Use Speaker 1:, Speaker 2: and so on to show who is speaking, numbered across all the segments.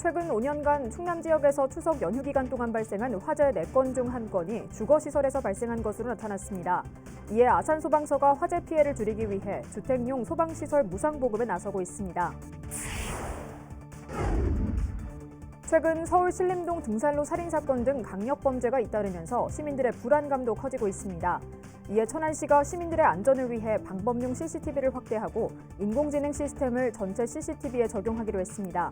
Speaker 1: 최근 5년간 충남 지역에서 추석 연휴 기간 동안 발생한 화재 4건 중 1건이 주거시설에서 발생한 것으로 나타났습니다. 이에 아산소방서가 화재 피해를 줄이기 위해 주택용 소방시설 무상보급에 나서고 있습니다. 최근 서울 신림동 등산로 살인사건 등 강력범죄가 잇따르면서 시민들의 불안감도 커지고 있습니다. 이에 천안시가 시민들의 안전을 위해 방범용 CCTV를 확대하고 인공지능 시스템을 전체 CCTV에 적용하기로 했습니다.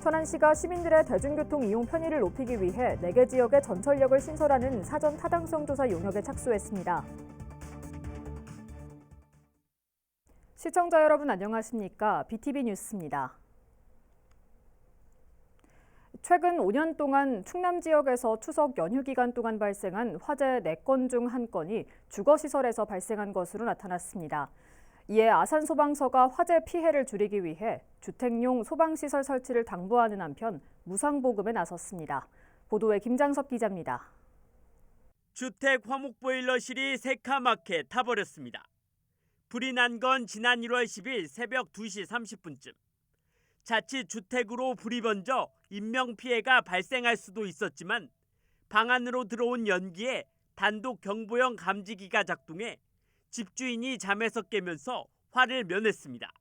Speaker 1: 천안시가 시민들의 대중교통 이용 편의를 높이기 위해 4개 지역에 전철역을 신설하는 사전 타당성 조사 용역에 착수했습니다. 시청자 여러분 안녕하십니까? BTV 뉴스입니다. 최근 5년 동안 충남 지역에서 추석 연휴 기간 동안 발생한 화재 4건 중 1건이 주거시설에서 발생한 것으로 나타났습니다. 이에 아산소방서가 화재 피해를 줄이기 위해 주택용 소방시설 설치를 당부하는 한편 무상보급에 나섰습니다. 보도에 김장섭 기자입니다.
Speaker 2: 주택 화목보일러실이 새카맣게 타버렸습니다. 불이 난 건 지난 1월 10일 새벽 2시 30분쯤. 자칫 주택으로 불이 번져 인명피해가 발생할 수도 있었지만 방 안으로 들어온 연기에 단독 경보형 감지기가 작동해 집주인이 잠에서 깨면서 화를 면했습니다.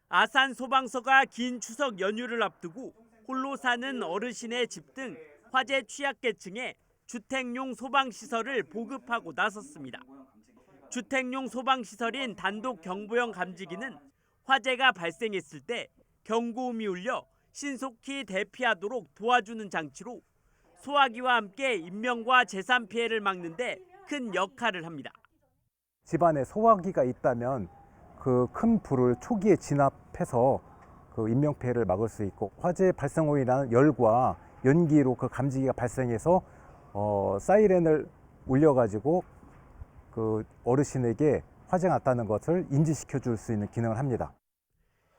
Speaker 2: 아산 소방서가 긴 추석 연휴를 앞두고 홀로 사는 어르신의 집 등 화재 취약계층에 주택용 소방시설을 보급하고 나섰습니다. 주택용 소방시설인 단독 경보형 감지기는 화재가 발생했을 때 경고음이 울려 신속히 대피하도록 도와주는 장치로 소화기와 함께 인명과 재산 피해를 막는 데 큰 역할을 합니다.
Speaker 3: 집안에 소화기가 있다면 그 큰 불을 초기에 진압해서 그 인명피해를 막을 수 있고 화재 발생으로 인한 열과 연기로 그 감지기가 발생해서 사이렌을 울려가지고 그 어르신에게 화재가 났다는 것을 인지시켜 줄 수 있는 기능을 합니다.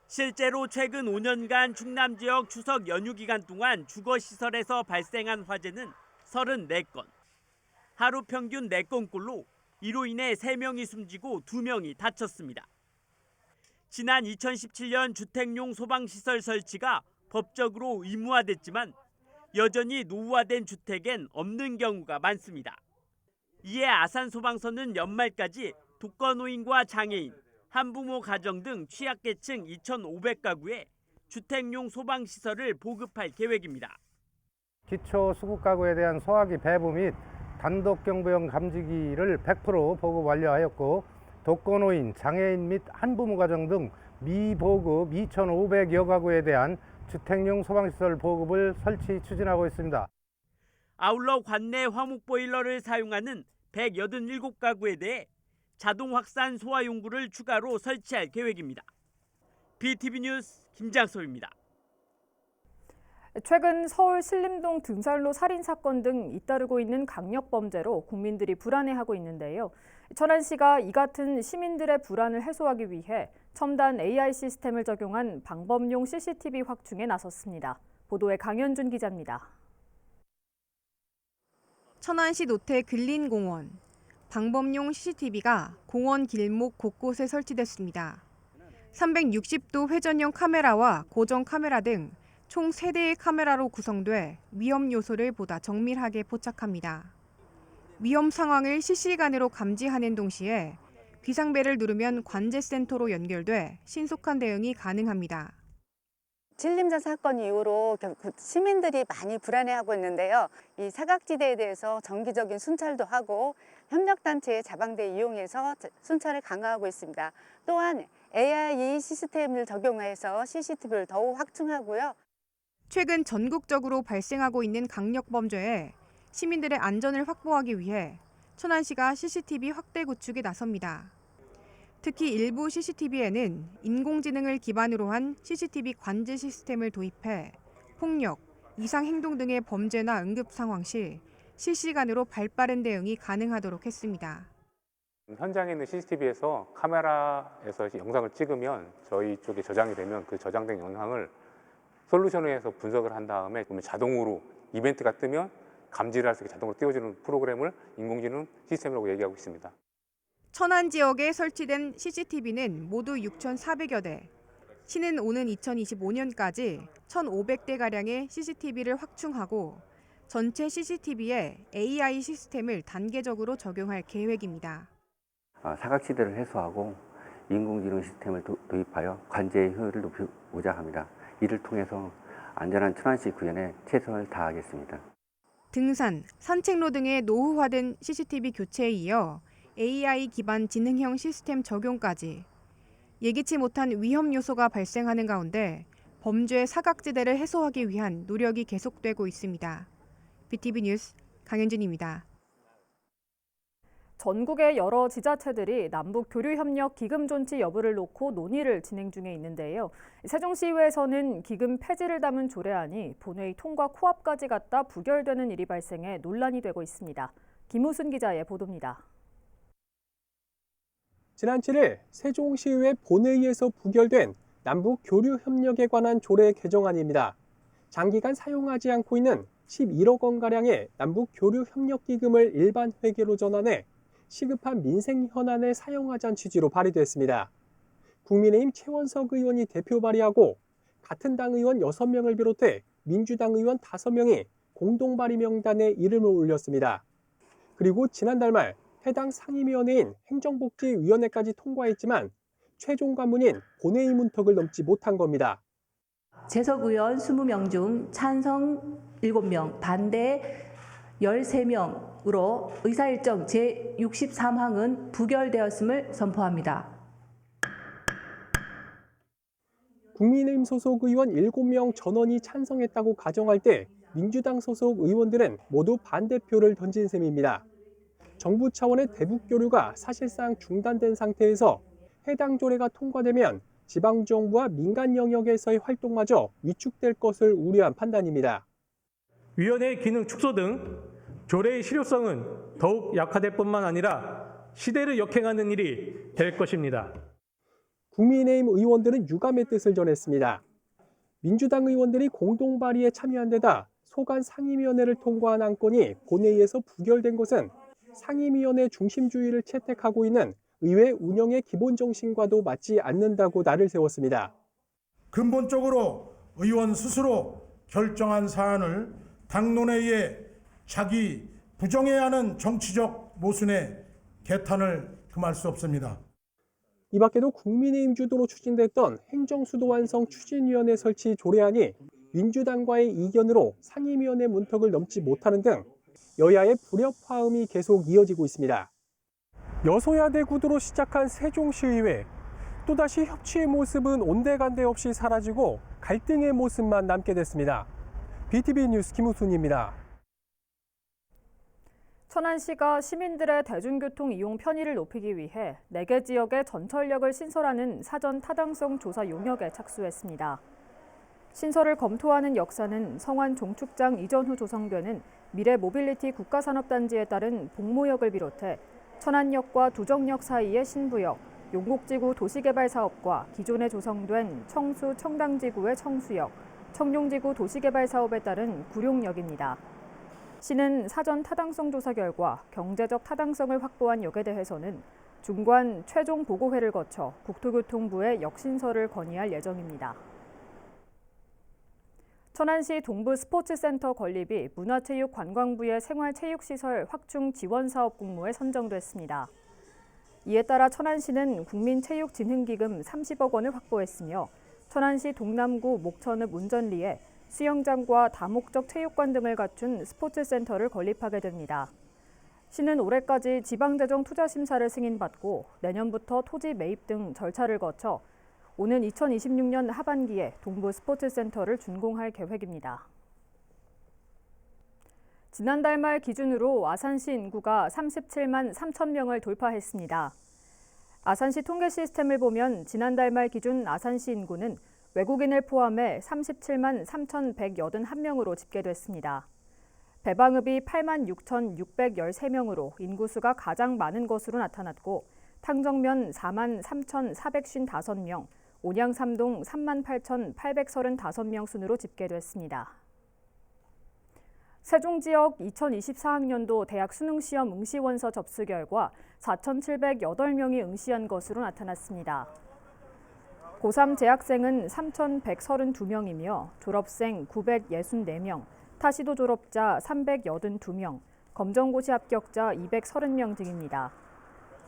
Speaker 2: 실제로 최근 5년간 충남 지역 추석 연휴 기간 동안 주거시설에서 발생한 화재는 34건. 하루 평균 4건꼴로 이로 인해 3명이 숨지고 2명이 다쳤습니다. 지난 2017년 주택용 소방시설 설치가 법적으로 의무화됐지만 여전히 노후화된 주택엔 없는 경우가 많습니다. 이에 아산소방서는 연말까지 독거노인과 장애인, 한부모 가정 등 취약계층 2,500가구에 주택용 소방시설을 보급할 계획입니다.
Speaker 4: 기초 수급 가구에 대한 소화기 배부 및 단독 경보형 감지기를 100% 보급 완료하였고 독거노인, 장애인 및 한부모 가정 등 미보급 2,500여 가구에 대한 주택용 소방시설 보급을 설치 추진하고 있습니다.
Speaker 2: 아울러 관내 화목보일러를 사용하는 187가구에 대해 자동 확산 소화용구를 추가로 설치할 계획입니다. BTV 뉴스 김장섭입니다.
Speaker 1: 최근 서울 신림동 등산로 살인사건 등 잇따르고 있는 강력범죄로 국민들이 불안해하고 있는데요. 천안시가 이 같은 시민들의 불안을 해소하기 위해 첨단 AI 시스템을 적용한 방범용 CCTV 확충에 나섰습니다. 보도에 강현준 기자입니다.
Speaker 5: 천안시 노태 근린공원. 방범용 CCTV가 공원 길목 곳곳에 설치됐습니다. 360도 회전형 카메라와 고정 카메라 등 총 3대의 카메라로 구성돼 위험 요소를 보다 정밀하게 포착합니다. 위험 상황을 실시간으로 감지하는 동시에 비상벨을 누르면 관제센터로 연결돼 신속한 대응이 가능합니다.
Speaker 6: 신림사 사건 이후로 시민들이 많이 불안해하고 있는데요. 이 사각지대에 대해서 정기적인 순찰도 하고 협력단체의 자방대 이용해서 순찰을 강화하고 있습니다. 또한 AI 시스템을 적용해서 CCTV를 더욱 확충하고요.
Speaker 5: 최근 전국적으로 발생하고 있는 강력범죄에 시민들의 안전을 확보하기 위해 천안시가 CCTV 확대 구축에 나섭니다. 특히 일부 CCTV에는 인공지능을 기반으로 한 CCTV 관제 시스템을 도입해 폭력, 이상행동 등의 범죄나 응급 상황 시 실시간으로 발빠른 대응이 가능하도록 했습니다.
Speaker 7: 현장에 있는 CCTV에서 카메라에서 영상을 찍으면 저희 쪽에 저장이 되면 그 저장된 영상을 솔루션에서 분석을 한 다음에 그러면 자동으로 이벤트가 뜨면 감지를 할 수 있게 자동으로 띄워주는 프로그램을 인공지능 시스템이라고 얘기하고 있습니다.
Speaker 5: 천안 지역에 설치된 CCTV는 모두 6,400여 대. 시는 오는 2025년까지 1,500대가량의 CCTV를 확충하고 전체 CCTV에 AI 시스템을 단계적으로 적용할 계획입니다.
Speaker 8: 사각지대를 해소하고 인공지능 시스템을 도입하여 관제의 효율을 높이고자 합니다. 이를 통해서 안전한 천안시 구현에 최선을 다하겠습니다.
Speaker 5: 등산, 산책로 등의 노후화된 CCTV 교체에 이어 AI 기반 지능형 시스템 적용까지 예기치 못한 위험 요소가 발생하는 가운데 범죄 사각지대를 해소하기 위한 노력이 계속되고 있습니다. BTV 뉴스 강현진입니다.
Speaker 1: 전국의 여러 지자체들이 남북 교류협력 기금 존치 여부를 놓고 논의를 진행 중에 있는데요. 세종시의회에서는 기금 폐지를 담은 조례안이 본회의 통과 코앞까지 갔다 부결되는 일이 발생해 논란이 되고 있습니다. 김우순 기자의 보도입니다.
Speaker 9: 지난 7일 세종시의회 본회의에서 부결된 남북 교류 협력에 관한 조례 개정안입니다. 장기간 사용하지 않고 있는 11억 원가량의 남북 교류 협력 기금을 일반 회계로 전환해 시급한 민생 현안에 사용하자는 취지로 발의됐습니다. 국민의힘 최원석 의원이 대표 발의하고 같은 당 의원 6명을 비롯해 민주당 의원 5명이 공동 발의 명단에 이름을 올렸습니다. 그리고 지난달 말 해당 상임위원회인 행정복지위원회까지 통과했지만 최종 관문인 본회의 문턱을 넘지 못한 겁니다.
Speaker 10: 재석 의원 20명 중 찬성 7명, 반대 13명으로 의사일정 제63항은 부결되었음을 선포합니다.
Speaker 9: 국민의힘 소속 의원 7명 전원이 찬성했다고 가정할 때 민주당 소속 의원들은 모두 반대표를 던진 셈입니다. 정부 차원의 대북 교류가 사실상 중단된 상태에서 해당 조례가 통과되면 지방정부와 민간 영역에서의 활동마저 위축될 것을 우려한 판단입니다.
Speaker 11: 위원회의 기능 축소 등 조례의 실효성은 더욱 약화될 뿐만 아니라 시대를 역행하는 일이 될 것입니다.
Speaker 9: 국민의힘 의원들은 유감의 뜻을 전했습니다. 민주당 의원들이 공동 발의에 참여한 데다 소관 상임위원회를 통과한 안건이 본회의에서 부결된 것은 상임위원회 중심주의를 채택하고 있는 의회 운영의 기본 정신과도 맞지 않는다고 날을 세웠습니다.
Speaker 12: 근본적으로 의원 스스로 결정한 사안을 당론회의에 자기 부정해야 하는 정치적 모순에 개탄을 금할 수 없습니다.
Speaker 9: 이 밖에도 국민의힘 주도로 추진됐던 행정수도 완성 추진위원회 설치 조례안이 민주당과의 이견으로 상임위원회 문턱을 넘지 못하는 등 여야의 불협화음이 계속 이어지고 있습니다. 여소야대 구도로 시작한 세종시의회, 또다시 협치의 모습은 온데간데 없이 사라지고 갈등의 모습만 남게 됐습니다. BTV 뉴스 김우순입니다.
Speaker 1: 천안시가 시민들의 대중교통 이용 편의를 높이기 위해 4개 지역에 전철역을 신설하는 사전 타당성 조사 용역에 착수했습니다. 신설을 검토하는 역사는 성완 종축장 이전 후 조성되는 미래 모빌리티 국가산업단지에 따른 복모역을 비롯해 천안역과 두정역 사이의 신부역, 용곡지구 도시개발사업과 기존에 조성된 청수 청당지구의 청수역, 청룡지구 도시개발사업에 따른 구룡역입니다. 시는 사전 타당성 조사 결과 경제적 타당성을 확보한 역에 대해서는 중관 최종 보고회를 거쳐 국토교통부에 역신설을 건의할 예정입니다. 천안시 동부 스포츠센터 건립이 문화체육관광부의 생활체육시설 확충 지원 사업 공모에 선정됐습니다. 이에 따라 천안시는 국민체육진흥기금 30억 원을 확보했으며 천안시 동남구 목천읍 운전리에 수영장과 다목적 체육관 등을 갖춘 스포츠센터를 건립하게 됩니다. 시는 올해까지 지방재정 투자심사를 승인받고 내년부터 토지 매입 등 절차를 거쳐 오는 2026년 하반기에 동부 스포츠센터를 준공할 계획입니다. 지난달 말 기준으로 아산시 인구가 37만 3천 명을 돌파했습니다. 아산시 통계 시스템을 보면 지난달 말 기준 아산시 인구는 외국인을 포함해 37만 3,181명으로 집계됐습니다. 배방읍이 8만 6,613명으로 인구수가 가장 많은 것으로 나타났고 탕정면 4만 3,455명, 온양삼동 3만 8,835명 순으로 집계됐습니다. 세종 지역 2024학년도 대학 수능시험 응시원서 접수 결과 4,708명이 응시한 것으로 나타났습니다. 고3 재학생은 3,132명이며 졸업생 964명, 타시도 졸업자 382명, 검정고시 합격자 230명 등입니다.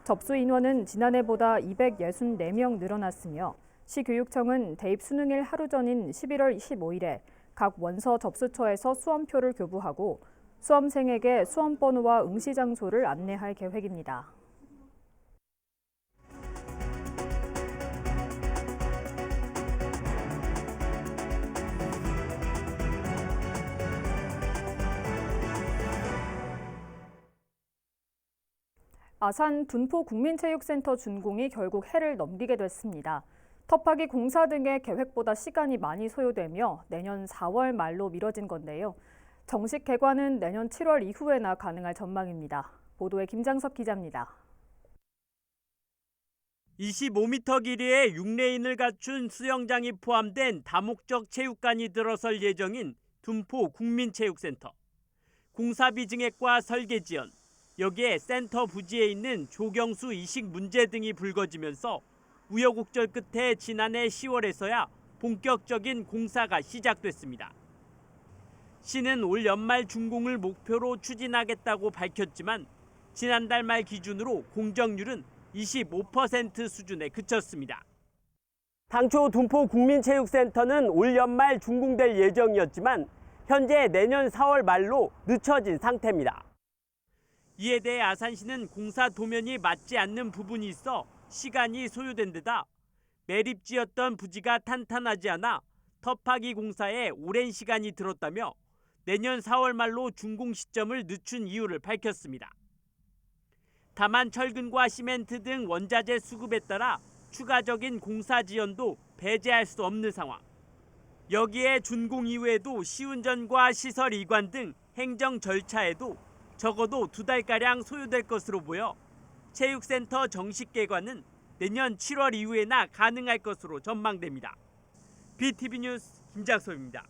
Speaker 1: 접수 인원은 지난해보다 264명 늘어났으며 시교육청은 대입 수능일 하루 전인 11월 25일에 각 원서 접수처에서 수험표를 교부하고 수험생에게 수험번호와 응시 장소를 안내할 계획입니다. 아산 둔포 국민체육센터 준공이 결국 해를 넘기게 됐습니다. 터파기 공사 등의 계획보다 시간이 많이 소요되며 내년 4월 말로 미뤄진 건데요. 정식 개관은 내년 7월 이후에나 가능할 전망입니다. 보도에 김장섭 기자입니다.
Speaker 2: 25m 길이의 6레인을 갖춘 수영장이 포함된 다목적 체육관이 들어설 예정인 둔포 국민체육센터. 공사비 증액과 설계 지연, 여기에 센터 부지에 있는 조경수 이식 문제 등이 불거지면서 우여곡절 끝에 지난해 10월에서야 본격적인 공사가 시작됐습니다. 시는 올 연말 준공을 목표로 추진하겠다고 밝혔지만 지난달 말 기준으로 공정률은 25% 수준에 그쳤습니다. 당초 둔포 국민체육센터는 올 연말 준공될 예정이었지만 현재 내년 4월 말로 늦춰진 상태입니다. 이에 대해 아산시는 공사 도면이 맞지 않는 부분이 있어 시간이 소요된 데다 매립지였던 부지가 탄탄하지 않아 터파기 공사에 오랜 시간이 들었다며 내년 4월 말로 준공 시점을 늦춘 이유를 밝혔습니다. 다만 철근과 시멘트 등 원자재 수급에 따라 추가적인 공사 지연도 배제할 수 없는 상황. 여기에 준공 이후에도 시운전과 시설 이관 등 행정 절차에도 적어도 2달가량 소요될 것으로 보여 체육센터 정식 개관은 내년 7월 이후에나 가능할 것으로 전망됩니다. BTV 뉴스 김장섭입니다.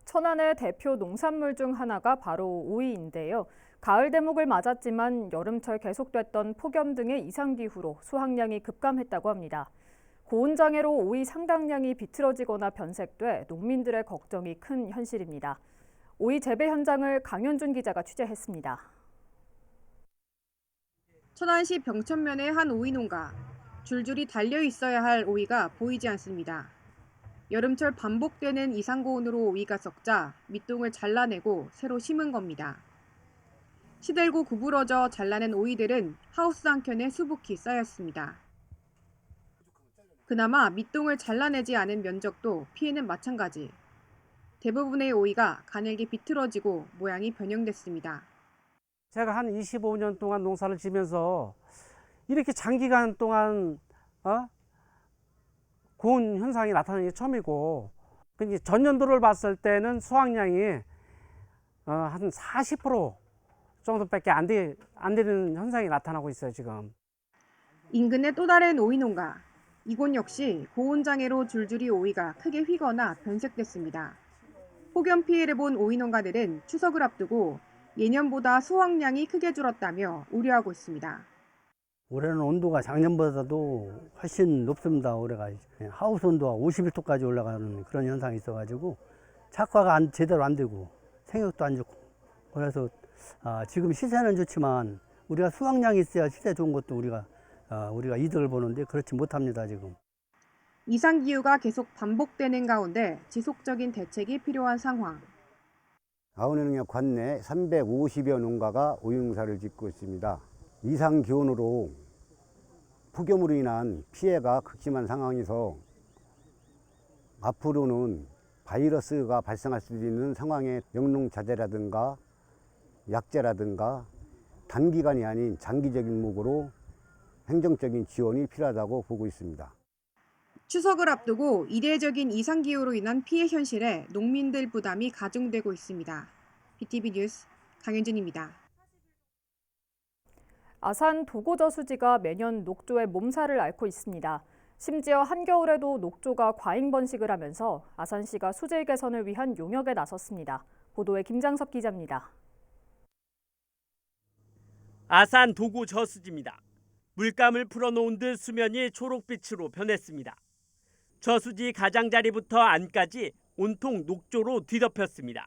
Speaker 1: 천안의 대표 농산물 중 하나가 바로 오이인데요. 가을 대목을 맞았지만 여름철 계속됐던 폭염 등의 이상기후로 수확량이 급감했다고 합니다. 고온장애로 오이 상당량이 비틀어지거나 변색돼 농민들의 걱정이 큰 현실입니다. 오이 재배 현장을 강현준 기자가 취재했습니다.
Speaker 5: 천안시 병천면의 한 오이 농가. 줄줄이 달려 있어야 할 오이가 보이지 않습니다. 여름철 반복되는 이상고온으로 오이가 썩자 밑동을 잘라내고 새로 심은 겁니다. 시들고 구부러져 잘라낸 오이들은 하우스 한켠에 수북히 쌓였습니다. 그나마 밑동을 잘라내지 않은 면적도 피해는 마찬가지. 대부분의 오이가 가늘게 비틀어지고 모양이 변형됐습니다.
Speaker 13: 제가 한 25년 동안 농사를 지면서 이렇게 장기간 동안 고온 현상이 나타나는 게 처음이고, 전년도를 봤을 때는 수확량이 한 40% 정도밖에 안 되는 현상이 나타나고 있어요, 지금.
Speaker 5: 인근의 또 다른 오이 농가. 이곳 역시 고온장애로 줄줄이 오이가 크게 휘거나 변색됐습니다. 폭염 피해를 본 오이 농가들은 추석을 앞두고 예년보다 수확량이 크게 줄었다며 우려하고 있습니다.
Speaker 14: 올해는 온도가 작년보다도 훨씬 높습니다. 올해가 하우스 온도가 51도까지 올라가는 그런 현상이 있어가지고 착화가 제대로 안 되고 생육도 안 좋고, 그래서 지금 시세는 좋지만 우리가 수확량이 있어야 시세 좋은 것도 우리가 이득을 보는데 그렇지 못합니다, 지금.
Speaker 5: 이상기후가 계속 반복되는 가운데 지속적인 대책이 필요한 상황.
Speaker 15: 아우내농협 관내 350여 농가가 오이 농사를 짓고 있습니다. 이상기온으로 폭염으로 인한 피해가 극심한 상황에서 앞으로는 바이러스가 발생할 수도 있는 상황에 영농자재라든가 약재라든가 단기간이 아닌 장기적인 목으로 행정적인 지원이 필요하다고 보고 있습니다.
Speaker 5: 추석을 앞두고 이례적인 이상기후로 인한 피해 현실에 농민들 부담이 가중되고 있습니다. BTV 뉴스 강현준입니다.
Speaker 1: 아산 도고저수지가 매년 녹조의 몸살을 앓고 있습니다. 심지어 한겨울에도 녹조가 과잉 번식을 하면서 아산시가 수질 개선을 위한 용역에 나섰습니다. 보도에 김장섭 기자입니다.
Speaker 2: 아산 도고저수지입니다. 물감을 풀어놓은 듯 수면이 초록빛으로 변했습니다. 저수지 가장자리부터 안까지 온통 녹조로 뒤덮였습니다.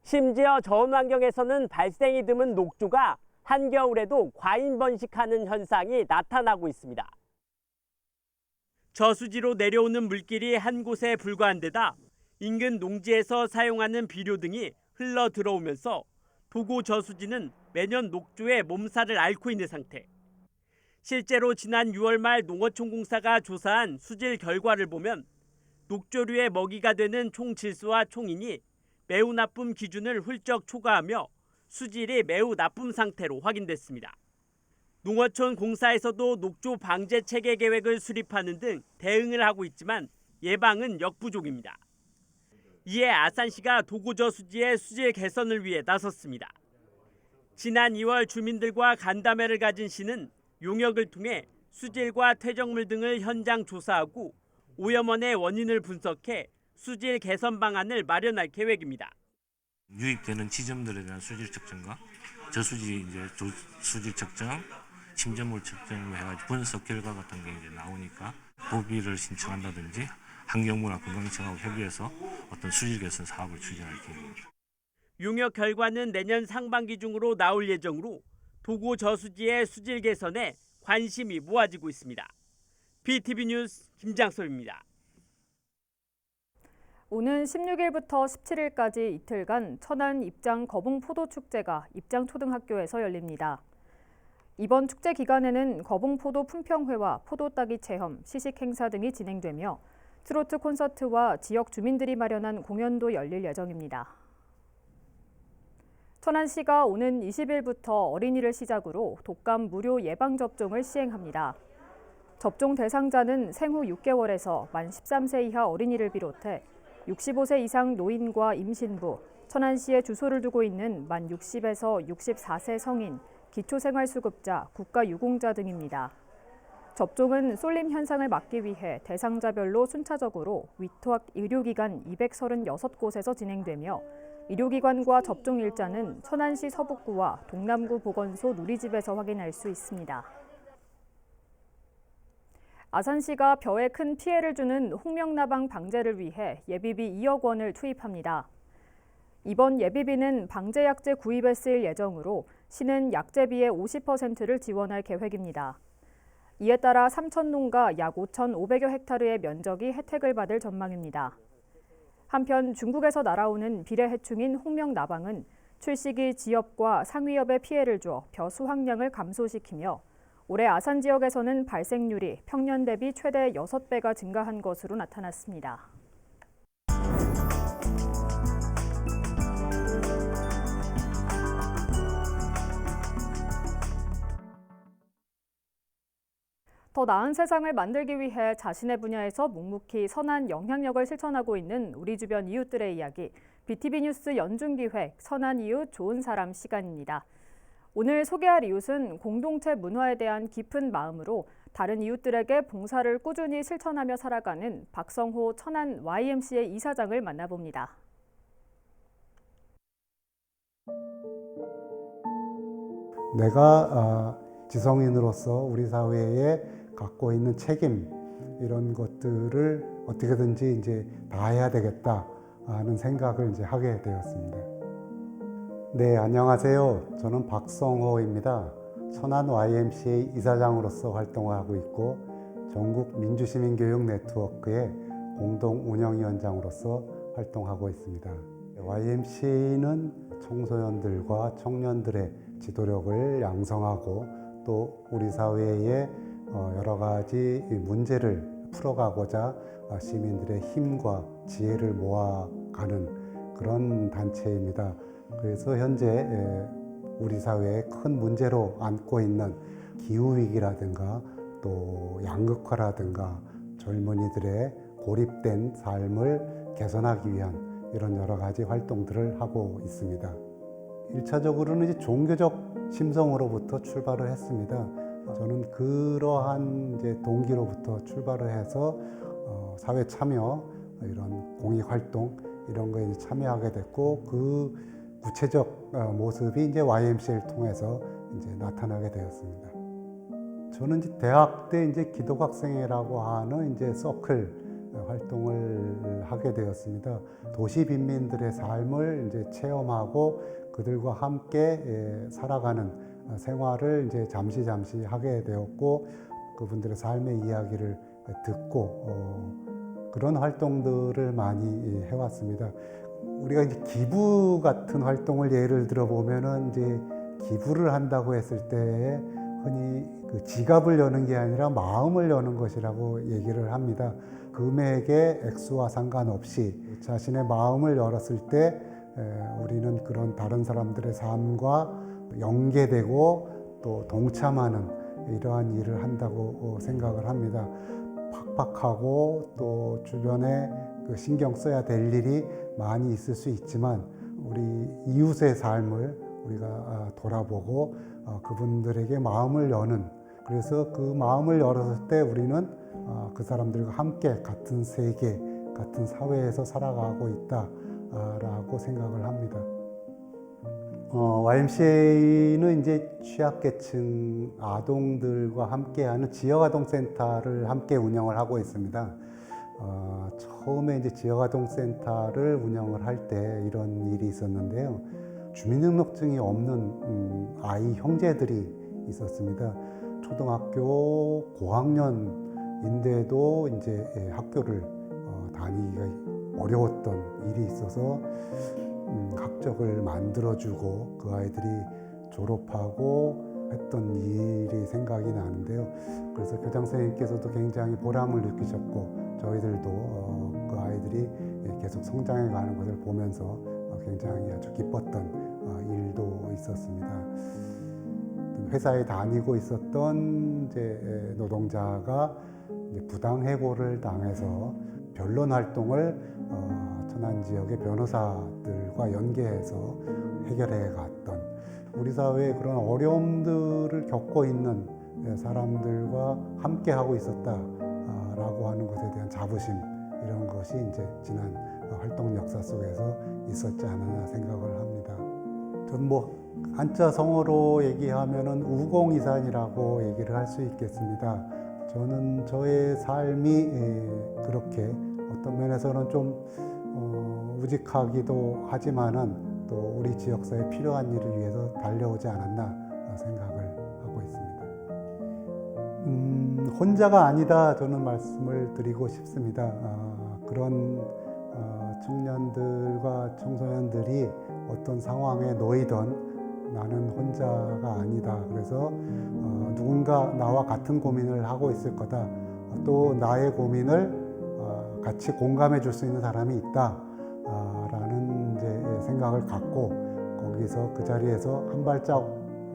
Speaker 2: 심지어 저온 환경에서는 발생이 드문 녹조가 한겨울에도 과인 번식하는 현상이 나타나고 있습니다. 저수지로 내려오는 물길이 한 곳에 불과한 데다 인근 농지에서 사용하는 비료 등이 흘러 들어오면서 도고 저수지는 매년 녹조에 몸살을 앓고 있는 상태. 실제로 지난 6월 말 농어촌공사가 조사한 수질 결과를 보면 녹조류의 먹이가 되는 총 질소와 총인이 매우 나쁨 기준을 훌쩍 초과하며 수질이 매우 나쁨 상태로 확인됐습니다. 농어촌 공사에서도 녹조 방제 체계 계획을 수립하는 등 대응을 하고 있지만 예방은 역부족입니다. 이에 아산시가 도고저수지의 수질 개선을 위해 나섰습니다. 지난 2월 주민들과 간담회를 가진 시는 용역을 통해 수질과 퇴적물 등을 현장 조사하고 오염원의 원인을 분석해 수질 개선 방안을 마련할 계획입니다.
Speaker 16: 유입되는 지점들에 대한 수질 측정과 저수지 수질 측정, 침전물 측정을 해가지고 분석 결과 같은 게 이제 나오니까 고비를 신청한다든지 환경부나 건강청하고 협의해서 어떤 수질 개선 사업을 추진할 계획입니다.
Speaker 2: 용역 결과는 내년 상반기 중으로 나올 예정으로 도고 저수지의 수질 개선에 관심이 모아지고 있습니다. BTV 뉴스 김장섭입니다.
Speaker 1: 오는 16일부터 17일까지 이틀간 천안 입장 거봉 포도 축제가 입장초등학교에서 열립니다. 이번 축제 기간에는 거봉 포도 품평회와 포도 따기 체험, 시식 행사 등이 진행되며 트로트 콘서트와 지역 주민들이 마련한 공연도 열릴 예정입니다. 천안시가 오는 20일부터 어린이를 시작으로 독감 무료 예방접종을 시행합니다. 접종 대상자는 생후 6개월에서 만 13세 이하 어린이를 비롯해 65세 이상 노인과 임신부, 천안시에 주소를 두고 있는 만 60에서 64세 성인, 기초생활수급자, 국가유공자 등입니다. 접종은 쏠림 현상을 막기 위해 대상자별로 순차적으로 위탁 의료기관 236곳에서 진행되며 의료기관과 접종 일자는 천안시 서북구와 동남구 보건소 누리집에서 확인할 수 있습니다. 아산시가 벼에 큰 피해를 주는 홍명나방 방제를 위해 예비비 2억 원을 투입합니다. 이번 예비비는 방제약제 구입에 쓰일 예정으로 시는 약제비의 50%를 지원할 계획입니다. 이에 따라 3,000농가 약 5,500여 헥타르의 면적이 혜택을 받을 전망입니다. 한편 중국에서 날아오는 비례해충인 홍명나방은 출시기 지엽과 상위엽에 피해를 줘 벼 수확량을 감소시키며 올해 아산 지역에서는 발생률이 평년 대비 최대 6배가 증가한 것으로 나타났습니다. 더 나은 세상을 만들기 위해 자신의 분야에서 묵묵히 선한 영향력을 실천하고 있는 우리 주변 이웃들의 이야기, BTV 뉴스 연중기획 선한 이웃 좋은 사람 시간입니다. 오늘 소개할 이웃은 공동체 문화에 대한 깊은 마음으로 다른 이웃들에게 봉사를 꾸준히 실천하며 살아가는 박성호 천안 YMCA 이사장을 만나봅니다.
Speaker 17: 내가 지성인으로서 우리 사회에 갖고 있는 책임 이런 것들을 어떻게든지 이제 다해야 되겠다 하는 생각을 이제 하게 되었습니다. 네, 안녕하세요. 저는 박성호입니다. 천안 YMCA 이사장으로서 활동을 하고 있고 전국 민주시민교육 네트워크의 공동 운영위원장으로서 활동하고 있습니다. YMCA는 청소년들과 청년들의 지도력을 양성하고 또 우리 사회의 여러 가지 문제를 풀어가고자 시민들의 힘과 지혜를 모아가는 그런 단체입니다. 그래서 현재 우리 사회에 큰 문제로 안고 있는 기후위기라든가 또 양극화라든가 젊은이들의 고립된 삶을 개선하기 위한 이런 여러 가지 활동들을 하고 있습니다. 1차적으로는 이제 종교적 심성으로부터 출발을 했습니다. 저는 그러한 이제 동기로부터 출발을 해서 사회 참여, 이런 공익 활동 이런 거에 참여하게 됐고 그 구체적 모습이 이제 YMCA를 통해서 이제 나타나게 되었습니다. 저는 이제 대학 때 이제 기독학생회라고 하는 이제 서클 활동을 하게 되었습니다. 도시 빈민들의 삶을 이제 체험하고 그들과 함께 살아가는 생활을 이제 잠시 하게 되었고, 그분들의 삶의 이야기를 듣고 그런 활동들을 많이 해왔습니다. 우리가 이제 기부 같은 활동을 예를 들어 보면은 이제 기부를 한다고 했을 때 흔히 그 지갑을 여는 게 아니라 마음을 여는 것이라고 얘기를 합니다. 금액의 액수와 상관없이 자신의 마음을 열었을 때 우리는 그런 다른 사람들의 삶과 연계되고 또 동참하는 이러한 일을 한다고 생각을 합니다. 팍팍하고 또 주변에 그 신경 써야 될 일이 많이 있을 수 있지만 우리 이웃의 삶을 우리가 돌아보고 그분들에게 마음을 여는, 그래서 그 마음을 열었을 때 우리는 그 사람들과 함께 같은 세계, 같은 사회에서 살아가고 있다라고 생각을 합니다. YMCA는 이제 취약계층 아동들과 함께하는 지역아동센터를 함께 운영을 하고 있습니다. 처음에 이제 지역아동센터를 운영을 할 때 이런 일이 있었는데요. 주민등록증이 없는 아이 형제들이 있었습니다. 초등학교 고학년인데도 이제 학교를 다니기가 어려웠던 일이 있어서 학적을 만들어주고 그 아이들이 졸업하고 했던 일이 생각이 나는데요. 그래서 교장 선생님께서도 굉장히 보람을 느끼셨고 저희들도 그 아이들이 계속 성장해 가는 것을 보면서 굉장히 아주 기뻤던 일도 있었습니다. 회사에 다니고 있었던 이제 노동자가 이제 부당해고를 당해서 변론 활동을 천안 지역의 변호사들과 연계해서 해결해 갔던, 우리 사회에 그런 어려움들을 겪고 있는 사람들과 함께 하고 있었다라고 하는 것에 대한 자부심, 이런 것이 이제 지난 활동 역사 속에서 있었지 않았나 생각을 합니다. 전 한자 성어로 얘기하면은 우공이산이라고 얘기를 할 수 있겠습니다. 저는 저의 삶이 그렇게 어떤 면에서는 좀 우직하기도 하지만은 또 우리 지역사회에 필요한 일을 위해서 달려오지 않았나 생각을 하고 있습니다. 혼자가 아니다, 저는 말씀을 드리고 싶습니다. 그런 청년들과 청소년들이 어떤 상황에 놓이던 나는 혼자가 아니다. 그래서 누군가 나와 같은 고민을 하고 있을 거다. 또 나의 고민을 같이 공감해 줄 수 있는 사람이 있다. 라는 이제 생각을 갖고 거기서 그 자리에서 한 발짝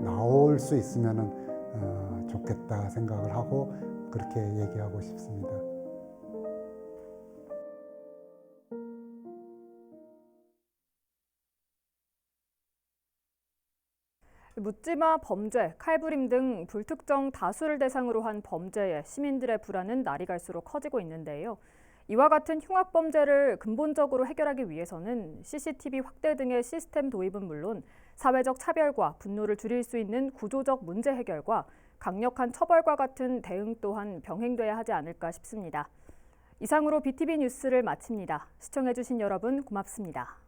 Speaker 17: 나올 수 있으면 좋겠다 생각을 하고 그렇게 얘기하고 싶습니다.
Speaker 1: 묻지마 범죄, 칼부림 등 불특정 다수를 대상으로 한 범죄에 시민들의 불안은 날이 갈수록 커지고 있는데요. 이와 같은 흉악범죄를 근본적으로 해결하기 위해서는 CCTV 확대 등의 시스템 도입은 물론 사회적 차별과 분노를 줄일 수 있는 구조적 문제 해결과 강력한 처벌과 같은 대응 또한 병행돼야 하지 않을까 싶습니다. 이상으로 BTV 뉴스를 마칩니다. 시청해주신 여러분 고맙습니다.